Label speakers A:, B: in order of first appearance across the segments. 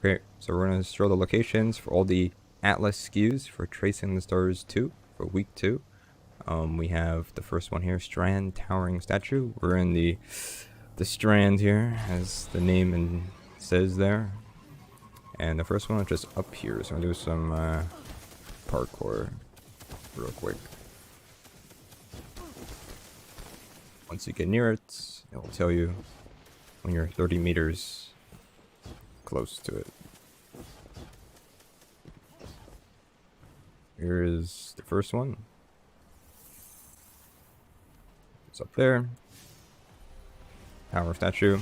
A: Okay, so we're going to show the locations for all the Atlas skews for Tracing the Stars 2 for week 2. We have the first one here, Strand Towering Statue. We're in the Strand here, as the name says there. And the first one is just up here, so I'll do some parkour real quick. Once you get near it, it'll tell you when you're 30 meters close to it. Here is the first one. It's up there. Tower statue.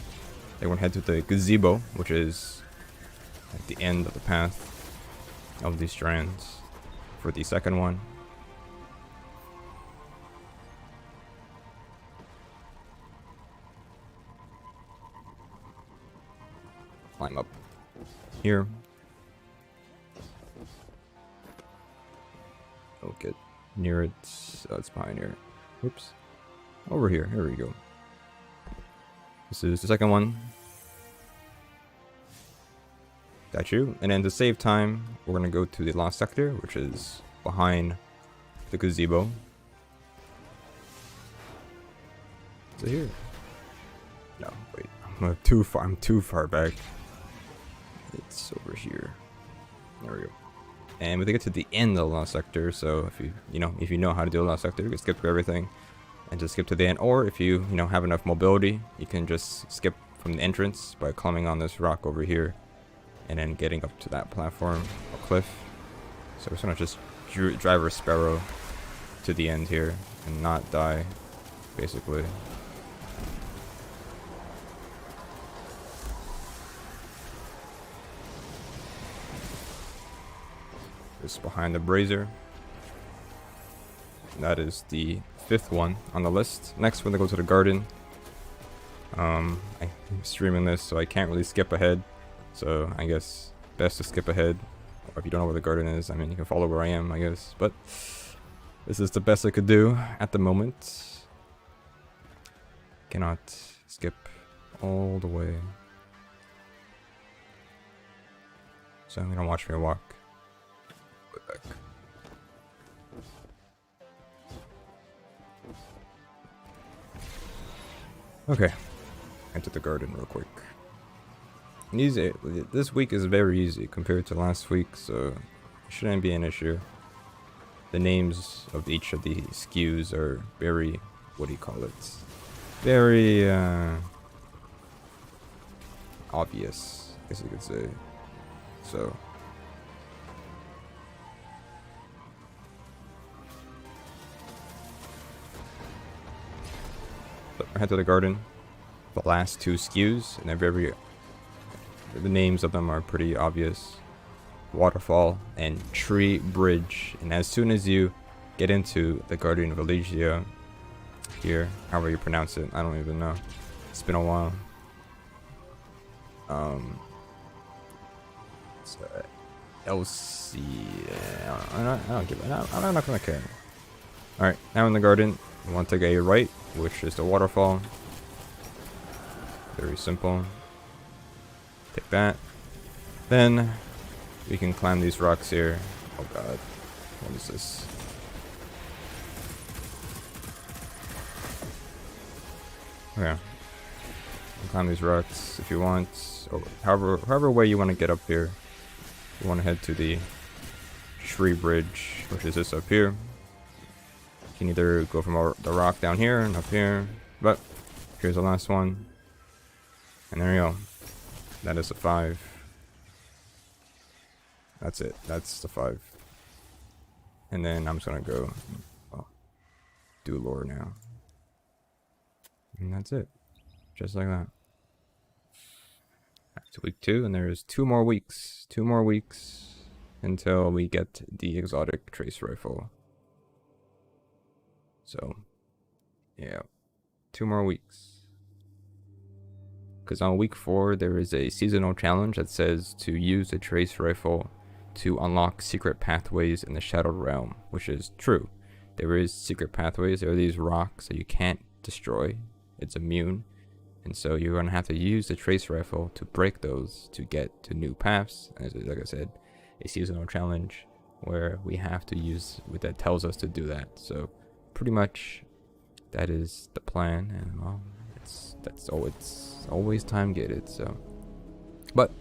A: They went head to the gazebo, which is at the end of the path of these strands for the second one. Climb up here. I'll get near it. Oh, it's behind here. Oops. Over here. Here we go. This is the second one. Statue. And then to save time, we're going to go to the last sector, which is behind the gazebo. Is it here? No, wait. I'm too far back. It's over here. There we go. And we get to the end of the last sector, so if you know how to do a last sector, you can skip through everything and just skip to the end. Or if you have enough mobility, you can just skip from the entrance by climbing on this rock over here and then getting up to that platform or cliff. So we're gonna just drive our sparrow to the end here and not die, basically. Just behind the brazier. That is the 5th one on the list. Next, we're gonna go to the garden. I'm streaming this, so I can't really skip ahead. So I guess best to skip ahead. Or if you don't know where the garden is, I mean, you can follow where I am, I guess. But this is the best I could do at the moment. Cannot skip all the way. So I'm gonna watch me walk. Back. Okay, into the garden real quick. Easy. This week is very easy compared to last week, so it shouldn't be an issue. The names of each of the skews are very, what do you call it? Very obvious, I guess you could say. So. Head to the garden. The last 2 skews, and the names of them are pretty obvious. Waterfall and Tree Bridge. And as soon as you get into the Garden of Elysia here, however you pronounce it, I don't even know. It's been a while. It's LC. I don't give it. I'm not gonna care. All right, now in the garden. You want to take a right, which is the waterfall. Very simple. Take that. Then we can climb these rocks here. Oh god. What is this? Okay. You can climb these rocks if you want. Or however way you want to get up here. You want to head to the Tree Bridge, which is this up here. You can either go from the rock down here and up here, but here's the last one, and there you go. That is a 5. That's it. That's the 5. And then I'm just gonna go do lore now, and that's it, just like that. Back to week 2, and there's 2 more weeks. 2 more weeks until we get the exotic trace rifle. So, yeah, 2 more weeks. Because on week 4, there is a seasonal challenge that says to use a trace rifle to unlock secret pathways in the Shadowed Realm, which is true. There is secret pathways. There are these rocks that you can't destroy. It's immune. And so you're going to have to use the trace rifle to break those to get to new paths. And like I said, a seasonal challenge where we have to use what that tells us to do that. So pretty much that is the plan, and well, it's always time gated. So, but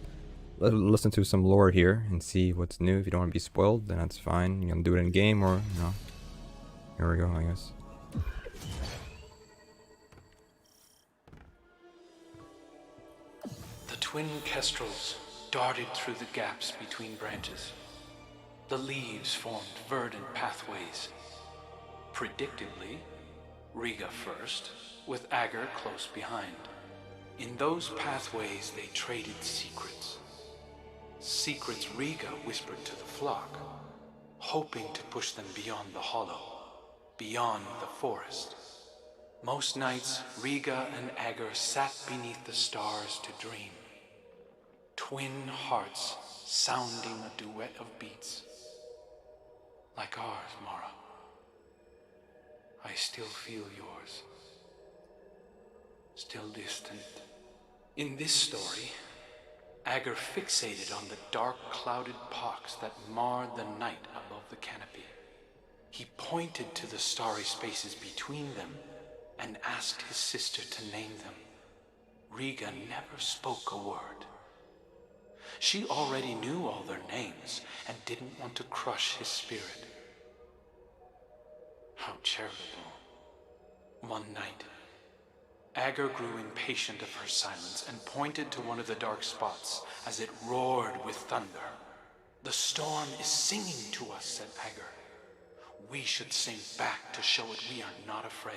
A: let's listen to some lore here and see what's new. If you don't want to be spoiled, then that's fine. You can do it in game, or here we go, I guess.
B: The twin kestrels darted through the gaps between branches. The leaves formed verdant pathways. Predictably, Riga first, with Agar close behind. In those pathways they traded secrets. Secrets Riga whispered to the flock, hoping to push them beyond the hollow, beyond the forest. Most nights, Riga and Agar sat beneath the stars to dream. Twin hearts sounding a duet of beats. Like ours, Mara. I still feel yours. Still distant. In this story, Agar fixated on the dark clouded pox that marred the night above the canopy. He pointed to the starry spaces between them and asked his sister to name them. Riga never spoke a word. She already knew all their names and didn't want to crush his spirit. How charitable. One night, Agar grew impatient of her silence and pointed to one of the dark spots as it roared with thunder. The storm is singing to us, said Agar. We should sing back to show it we are not afraid.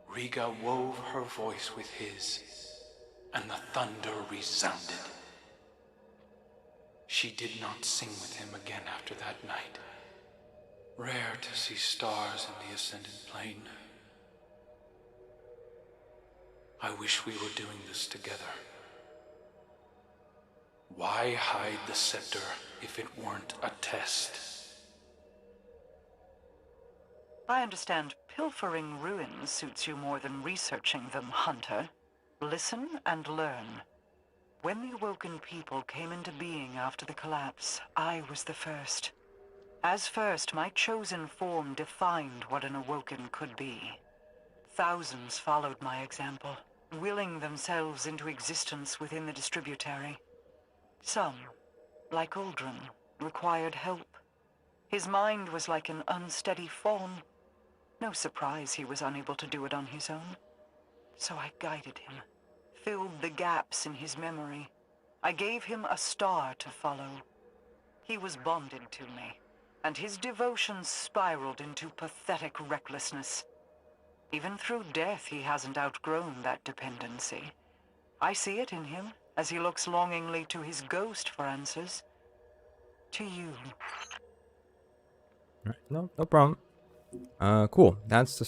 B: Riga wove her voice with his, and the thunder resounded. She did not sing with him again after that night. Rare to see stars in the ascended plane. I wish we were doing this together. Why hide the scepter if it weren't a test?
C: I understand pilfering ruins suits you more than researching them, Hunter. Listen and learn. When the Awoken people came into being after the collapse, I was the first. As first, my chosen form defined what an Awoken could be. Thousands followed my example, willing themselves into existence within the distributary. Some, like Uldren, required help. His mind was like an unsteady fawn. No surprise he was unable to do it on his own. So I guided him, filled the gaps in his memory. I gave him a star to follow. He was bonded to me, and his devotion spiraled into pathetic recklessness. Even through death, he hasn't outgrown that dependency. I see it in him as he looks longingly to his ghost for answers. To you.
A: Right. No problem. Cool. That's the